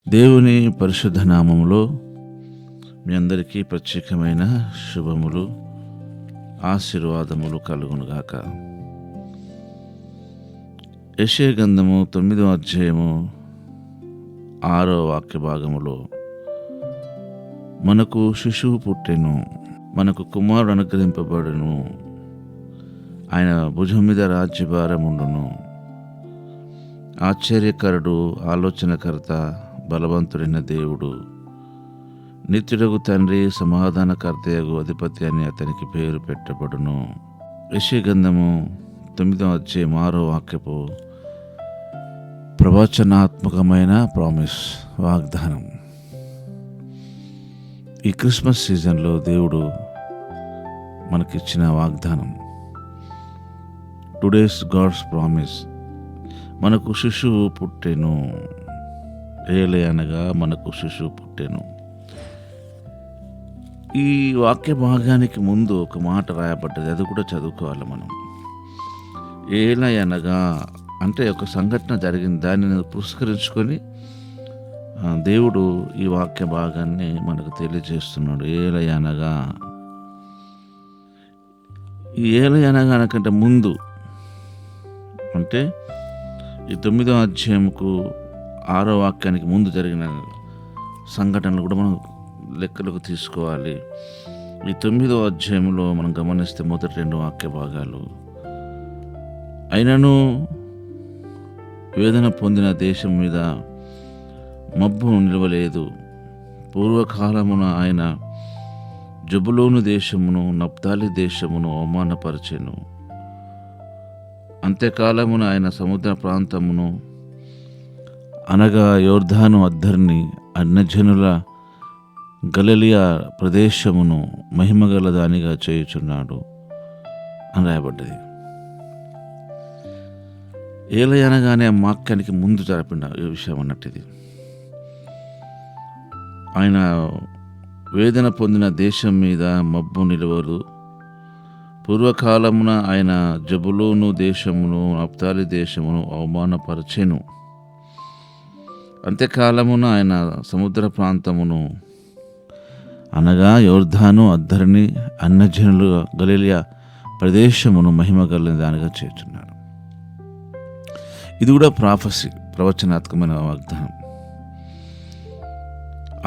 దేవుని పరిశుద్ధ నామములో మీ అందరికీ ప్రత్యేకమైన శుభములు, ఆశీర్వాదములు కలుగునుగాక. యెషయా గ్రంథము 9వ అధ్యాయము 6వ వాక్య భాగములో మనకు శిశువు పుట్టెను, మనకు కుమారుడు అనుగ్రహింపబడును, ఆయన భుజం మీద రాజ్యభారముండును, ఆశ్చర్యకరుడు, ఆలోచనకర్త, బలవంతుడైన దేవుడు, నిత్యుడగు తండ్రి, సమాధానకర్తయగు అధిపతి అని అతనికి పేరు పెట్టబడును. యెషయా గ్రంథము 9వ అధ్యాయం 6వ వాక్యపు ప్రవచనాత్మకమైన ప్రామిస్, వాగ్దానం. ఈ క్రిస్మస్ సీజన్లో దేవుడు మనకిచ్చిన వాగ్దానం, టుడేస్ గాడ్స్ ప్రామిస్. మనకు శిశువు పుట్టెను, ఏలే అనగా మనకు శిశువు పుట్టెను. ఈ వాక్య భాగానికి ముందు ఒక మాట రాయబడ్డది, అది కూడా చదువుకోవాలి మనం. ఏల అనగా అంటే ఒక సంఘటన జరిగింది, దానిని పురస్కరించుకొని దేవుడు ఈ వాక్య భాగాన్ని మనకు తెలియజేస్తున్నాడు. ఏల అనగా, ఈ ఏల అనగా అనకంటే ముందు అంటే ఈ 9వ అధ్యాయంకు 6వ వాక్యానికి ముందు జరిగిన సంఘటనలు కూడా మనం లెక్కలకు తీసుకోవాలి. ఈ 9వ అధ్యాయంలో మనం గమనిస్తే మొదటి 2 వాక్య భాగాలు, అయినను వేదన పొందిన దేశం మీద మబ్బు నిలవలేదు, పూర్వకాలమున ఆయన జబులోను దేశమును నప్తాలి దేశమును అవమానపరిచెను, అంత్యకాలమున ఆయన సముద్ర ప్రాంతమును అనగా యోర్దాను అద్దరిని, అన్యజనుల గలిలయ ప్రదేశమును మహిమగల దానిగా చేయుచున్నాడు అని రాయబడ్డది. ఏలయ అనగానే ఆ వాక్యానికి ముందు జరిపిన ఈ విషయం అన్నట్టుది. ఆయన వేదన పొందిన దేశం మీద మబ్బు నిలవదు, పూర్వకాలమున ఆయన జబులోను దేశమును నప్తాలి దేశమును అవమానపరచెను, అంత్యకాలమున ఆయన సముద్ర ప్రాంతమును అనగా యోర్దాను అద్దరిని, అన్యజనులు గలిలయ ప్రదేశమును మహిమగల దానిగా చేర్చున్నాడు. ఇది కూడా ప్రాఫెసీ, ప్రవచనాత్మకమైన వాగ్దానం.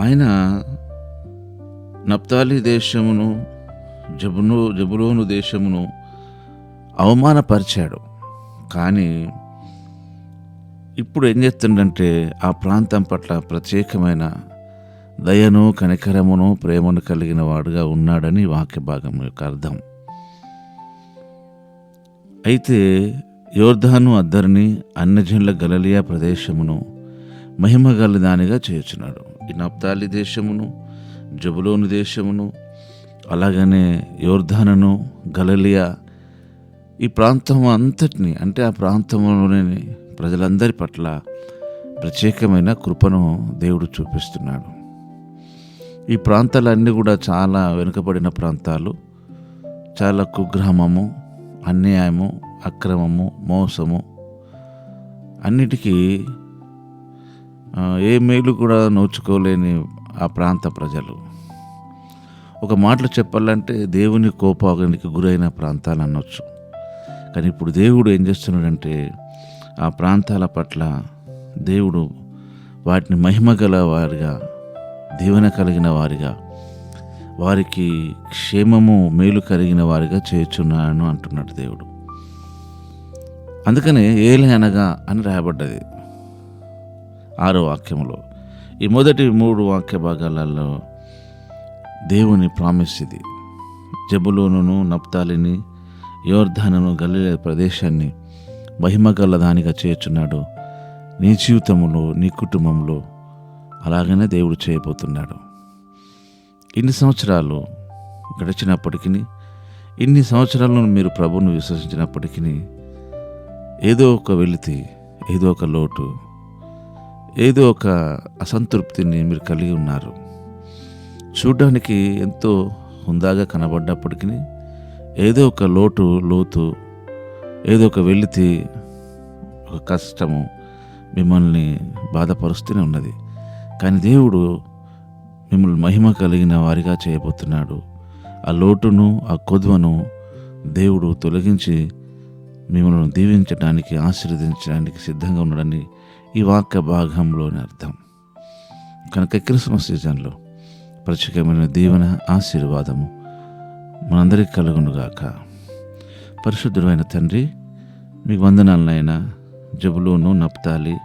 ఆయన నప్తాలి దేశమును జబులోను దేశమును అవమానపరిచాడు, కానీ ఇప్పుడు ఏం చేస్తుండంటే ఆ ప్రాంతం పట్ల ప్రత్యేకమైన దయను, కనికరమును, ప్రేమను కలిగిన వాడుగా ఉన్నాడని వాక్య భాగం యొక్క అర్థం. అయితే యోర్దాను అద్దరిని, అన్యజనుల గలిలయ ప్రదేశమును మహిమగల దానిగా చేర్చున్నాడు. ఈ నప్తాలి దేశమును, జబులోను దేశమును, అలాగనే యోర్దానును, గలిలయ, ఈ ప్రాంతం అంతటిని అంటే ఆ ప్రాంతంలోని ప్రజలందరి పట్ల ప్రత్యేకమైన కృపను దేవుడు చూపిస్తున్నాడు. ఈ ప్రాంతాలన్నీ కూడా చాలా వెనుకబడిన ప్రాంతాలు, చాలా కుగ్రామము, అన్యాయము, అక్రమము, మోసము, అన్నిటికీ ఏ మేలు కూడా నోచుకోలేని ఆ ప్రాంత ప్రజలు. ఒక మాటలు చెప్పాలంటే దేవుని కోపానికి గురైన ప్రాంతాలు అనొచ్చు. కానీ ఇప్పుడు దేవుడు ఏం చేస్తున్నాడంటే ఆ ప్రాంతాల పట్ల దేవుడు వాటిని మహిమగల వారిగా, దీవెన కలిగిన వారిగా, వారికి క్షేమము, మేలు కలిగిన వారిగా చేర్చున్నాను అంటున్నాడు దేవుడు. అందుకనే ఏలే అనగా అని రాయబడ్డది 6వ వాక్యంలో. ఈ మొదటి 3 వాక్య భాగాలలో దేవుని ప్రామిస్ ఇది. జబులోనును, నప్తాలిని, యోర్దానును, గలిలయ ప్రదేశాన్ని మహిమగల దానిగా చేర్చున్నాడు. నీ జీవితంలో, నీ కుటుంబంలో అలాగనే దేవుడు చేయబోతున్నాడు. ఇన్ని సంవత్సరాలు గడిచినప్పటికీ, ఇన్ని సంవత్సరాలను మీరు ప్రభువును విశ్వసించినప్పటికీ ఏదో ఒక వెలితి, ఏదో ఒక లోటు, ఏదో ఒక అసంతృప్తిని మీరు కలిగి ఉన్నారు. చూడడానికి ఎంతో హుందాగా కనబడ్డప్పటికీ ఏదో ఒక లోతు, ఏదో ఒక వెలితి, ఒక కష్టము, మిమ్మల్ని బాధపరుస్తూనే ఉన్నది. కానీ దేవుడు మిమ్మల్ని మహిమ కలిగిన వారిగా చేయబోతున్నాడు. ఆ లోటును, ఆ కొద్వను దేవుడు తొలగించి మిమ్మల్ని దీవించడానికి, ఆశీర్వదించడానికి సిద్ధంగా ఉన్నాడని ఈ వాక్య భాగంలోని అర్థం. కనుక క్రిస్మస్ సీజన్లో ప్రత్యేకమైన దీవెన, ఆశీర్వాదము మనందరికీ కలుగునుగాక. పరిశుద్ధుడైన తండ్రి, మీకు వందనాలనైనా. జబులూను, నప్తాలి,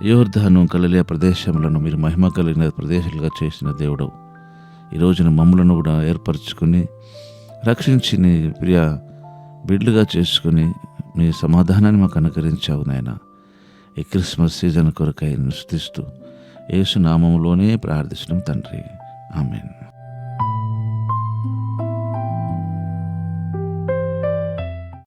యోర్దాను, గలిలయ ప్రదేశములను మీరు మహిమ కలిగిన ప్రదేశాలుగా చేసిన దేవుడు, ఈ రోజున మమ్మలను కూడా ఏర్పరచుకుని రక్షించి నీ ప్రియ బిడ్డలుగా చేసుకుని మీ సమాధానాన్ని మాకు అనుకరించావు నాయన. ఈ క్రిస్మస్ సీజన్ కొరకై స్తుతిస్తూ యేసు నామములోనే ప్రార్థిస్తున్నాం తండ్రి. ఆమేన్.